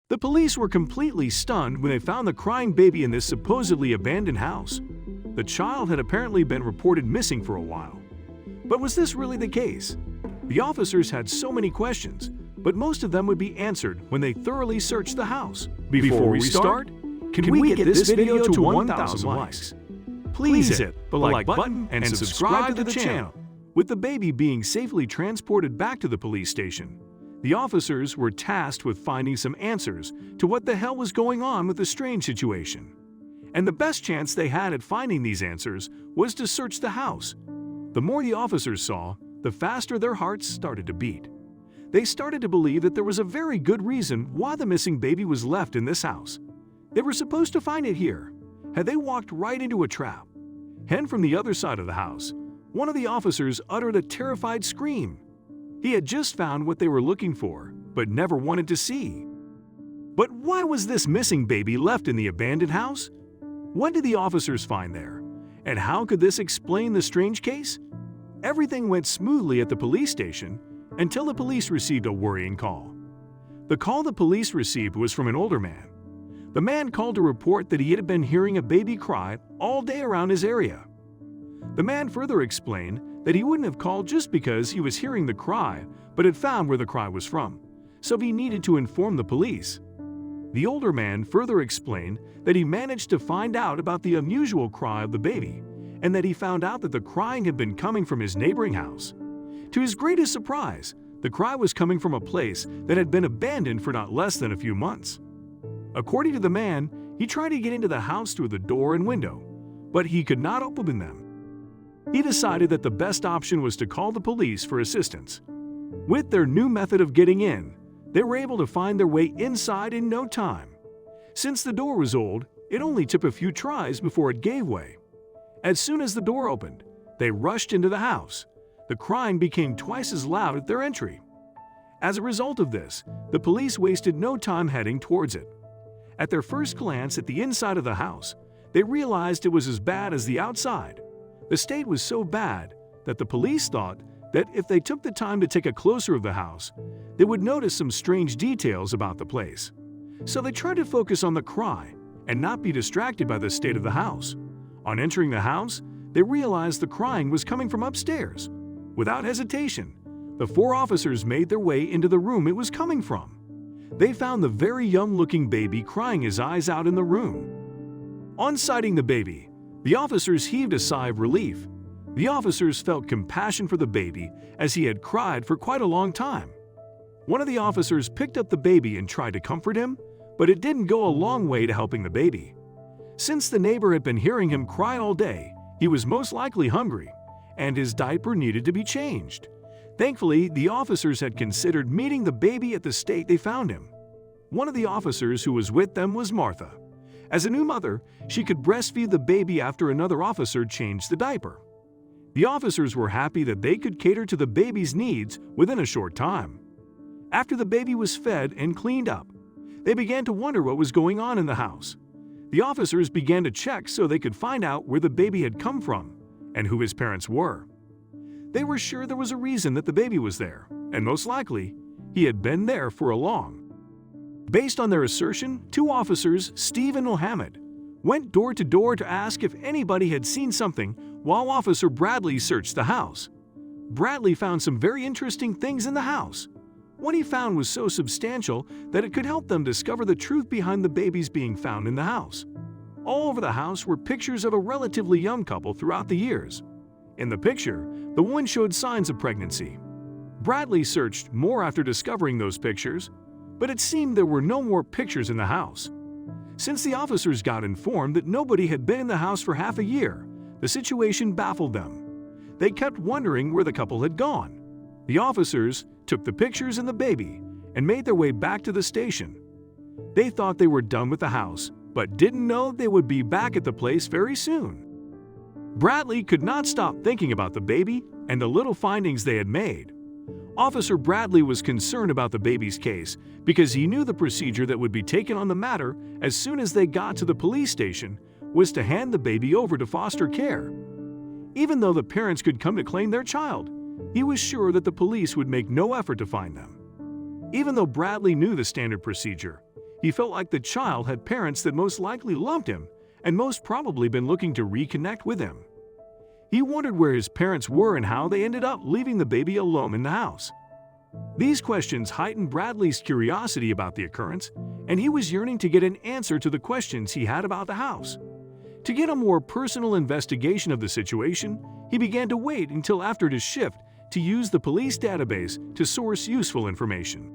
The police were completely stunned when they found the crying baby in this supposedly abandoned house. The child had apparently been reported missing for a while. But was this really the case? The officers had so many questions, but most of them would be answered when they thoroughly searched the house. Before we start, can we get this video to 1,000 likes? Please hit the like button and subscribe to the channel. With the baby being safely transported back to the police station, the officers were tasked with finding some answers to what the hell was going on with the strange situation. And the best chance they had at finding these answers was to search the house. The more the officers saw, the faster their hearts started to beat. They started to believe that there was a very good reason why the missing baby was left in this house. They were supposed to find it here. Had they walked right into a trap? And from the other side of the house, one of the officers uttered a terrified scream. He had just found what they were looking for, but never wanted to see. But why was this missing baby left in the abandoned house? What did the officers find there? And how could this explain the strange case? Everything went smoothly at the police station until the police received a worrying call. The call the police received was from an older man. The man called to report that he had been hearing a baby cry all day around his area. The man further explained that he wouldn't have called just because he was hearing the cry, but had found where the cry was from, so he needed to inform the police. The older man further explained that he managed to find out about the unusual cry of the baby, and that he found out that the crying had been coming from his neighboring house. To his greatest surprise, the cry was coming from a place that had been abandoned for not less than a few months. According to the man, he tried to get into the house through the door and window, but he could not open them. He decided that the best option was to call the police for assistance. With their new method of getting in, they were able to find their way inside in no time. Since the door was old, it only took a few tries before it gave way. As soon as the door opened, they rushed into the house. The crying became twice as loud at their entry. As a result of this, the police wasted no time heading towards it. At their first glance at the inside of the house, they realized it was as bad as the outside. The state was so bad that the police thought that if they took the time to take a closer of the house, they would notice some strange details about the place. So they tried to focus on the cry and not be distracted by the state of the house. On entering the house, they realized the crying was coming from upstairs. Without hesitation, the four officers made their way into the room it was coming from. They found the very young-looking baby crying his eyes out in the room. On sighting the baby, the officers heaved a sigh of relief. The officers felt compassion for the baby as he had cried for quite a long time. One of the officers picked up the baby and tried to comfort him, but it didn't go a long way to helping the baby. Since the neighbor had been hearing him cry all day, he was most likely hungry, and his diaper needed to be changed. Thankfully, the officers had considered meeting the baby at the state they found him. One of the officers who was with them was Martha. As a new mother, she could breastfeed the baby after another officer changed the diaper. The officers were happy that they could cater to the baby's needs within a short time. After the baby was fed and cleaned up, they began to wonder what was going on in the house. The officers began to check so they could find out where the baby had come from and who his parents were. They were sure there was a reason that the baby was there, and most likely, he had been there for a long. Based on their assertion, two officers, Steve and Mohammed, went door to door to ask if anybody had seen something while Officer Bradley searched the house. Bradley found some very interesting things in the house. What he found was so substantial that it could help them discover the truth behind the babies being found in the house. All over the house were pictures of a relatively young couple throughout the years. In the picture, the woman showed signs of pregnancy. Bradley searched more after discovering those pictures, but it seemed there were no more pictures in the house. Since the officers got informed that nobody had been in the house for half a year, the situation baffled them. They kept wondering where the couple had gone. The officers took the pictures and the baby and made their way back to the station. They thought they were done with the house, but didn't know they would be back at the place very soon. Bradley could not stop thinking about the baby and the little findings they had made. Officer Bradley was concerned about the baby's case because he knew the procedure that would be taken on the matter as soon as they got to the police station was to hand the baby over to foster care. Even though the parents could come to claim their child, he was sure that the police would make no effort to find them. Even though Bradley knew the standard procedure, He felt like the child had parents that most likely loved him and most probably been looking to reconnect with him. He wondered where his parents were and how they ended up leaving the baby alone in the house. These questions heightened Bradley's curiosity about the occurrence, and he was yearning to get an answer to the questions he had about the house. To get a more personal investigation of the situation, he began to wait until after his shift to use the police database to source useful information.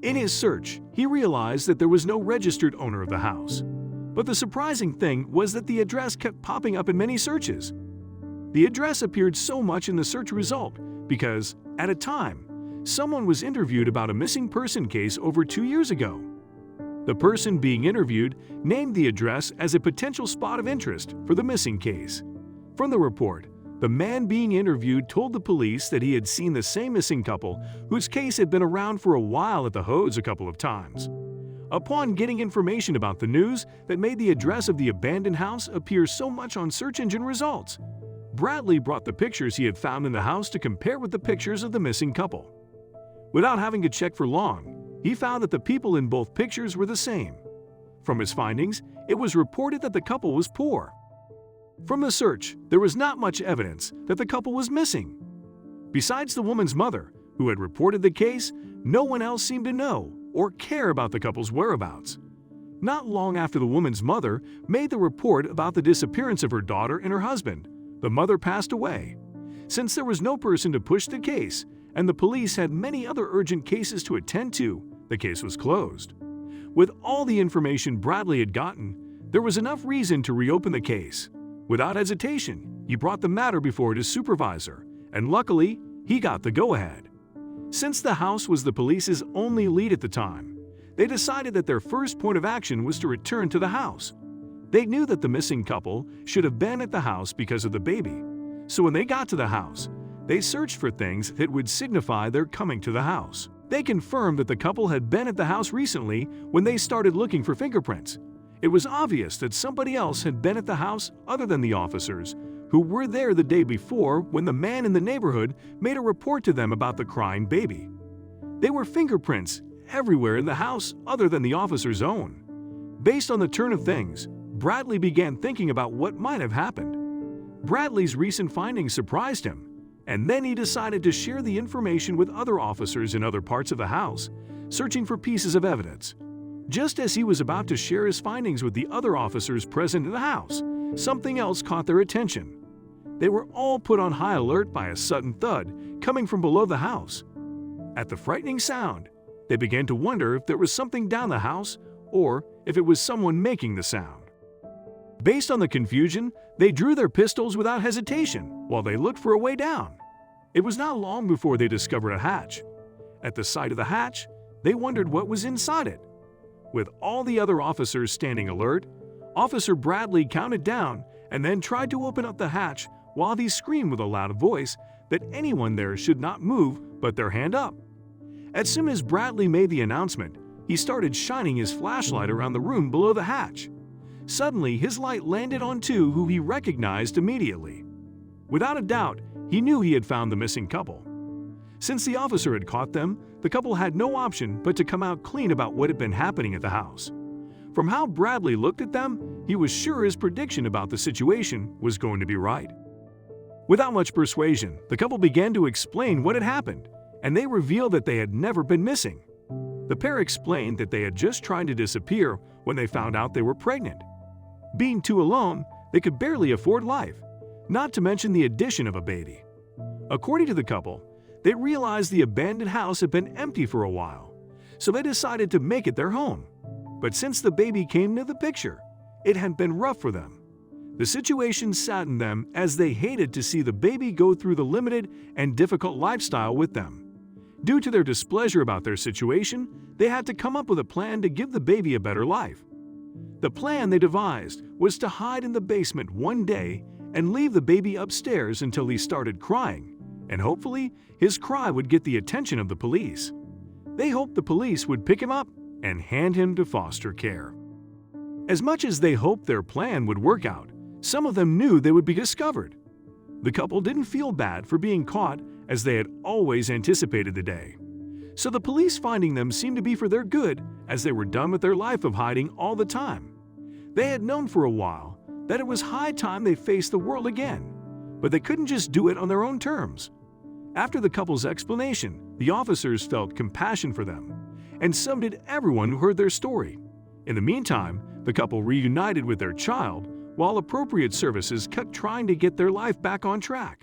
In his search, he realized that there was no registered owner of the house. But the surprising thing was that the address kept popping up in many searches. The address appeared so much in the search result because, at a time, someone was interviewed about a missing person case over 2 years ago. The person being interviewed named the address as a potential spot of interest for the missing case. From the report, the man being interviewed told the police that he had seen the same missing couple whose case had been around for a while at the Hodes a couple of times. Upon getting information about the news that made the address of the abandoned house appear so much on search engine results, Bradley brought the pictures he had found in the house to compare with the pictures of the missing couple. Without having to check for long, he found that the people in both pictures were the same. From his findings, it was reported that the couple was poor. From the search, there was not much evidence that the couple was missing. Besides the woman's mother, who had reported the case, no one else seemed to know or care about the couple's whereabouts. Not long after the woman's mother made the report about the disappearance of her daughter and her husband, the mother passed away. Since there was no person to push the case, and the police had many other urgent cases to attend to, the case was closed. With all the information Bradley had gotten, there was enough reason to reopen the case. Without hesitation, he brought the matter before his supervisor, and luckily, he got the go-ahead. Since the house was the police's only lead at the time, they decided that their first point of action was to return to the house. They knew that the missing couple should have been at the house because of the baby, so when they got to the house, they searched for things that would signify their coming to the house. They confirmed that the couple had been at the house recently when they started looking for fingerprints. It was obvious that somebody else had been at the house other than the officers, who were there the day before when the man in the neighborhood made a report to them about the crying baby. There were fingerprints everywhere in the house other than the officer's own. Based on the turn of things, Bradley began thinking about what might have happened. Bradley's recent findings surprised him, and then he decided to share the information with other officers in other parts of the house, searching for pieces of evidence. Just as he was about to share his findings with the other officers present in the house, something else caught their attention. They were all put on high alert by a sudden thud coming from below the house. At the frightening sound, they began to wonder if there was something down the house or if it was someone making the sound. Based on the confusion, they drew their pistols without hesitation while they looked for a way down. It was not long before they discovered a hatch. At the sight of the hatch, they wondered what was inside it. With all the other officers standing alert, Officer Bradley counted down and then tried to open up the hatch while he screamed with a loud voice that anyone there should not move but their hand up. As soon as Bradley made the announcement, he started shining his flashlight around the room below the hatch. Suddenly, his light landed on two who he recognized immediately. Without a doubt, he knew he had found the missing couple. Since the officer had caught them, the couple had no option but to come out clean about what had been happening at the house. From how Bradley looked at them, he was sure his prediction about the situation was going to be right. Without much persuasion, the couple began to explain what had happened, and they revealed that they had never been missing. The pair explained that they had just tried to disappear when they found out they were pregnant. Being two alone, they could barely afford life, not to mention the addition of a baby. According to the couple, they realized the abandoned house had been empty for a while, so they decided to make it their home. But since the baby came into the picture, it had been rough for them. The situation saddened them as they hated to see the baby go through the limited and difficult lifestyle with them. Due to their displeasure about their situation, they had to come up with a plan to give the baby a better life. The plan they devised was to hide in the basement one day and leave the baby upstairs until he started crying, and hopefully his cry would get the attention of the police. They hoped the police would pick him up and hand him to foster care. As much as they hoped their plan would work out, some of them knew they would be discovered. The couple didn't feel bad for being caught as they had always anticipated the day. So the police finding them seemed to be for their good, as they were done with their life of hiding all the time. They had known for a while that it was high time they faced the world again, but they couldn't just do it on their own terms. After the couple's explanation, the officers felt compassion for them, and so did everyone who heard their story. In the meantime, the couple reunited with their child, while appropriate services kept trying to get their life back on track.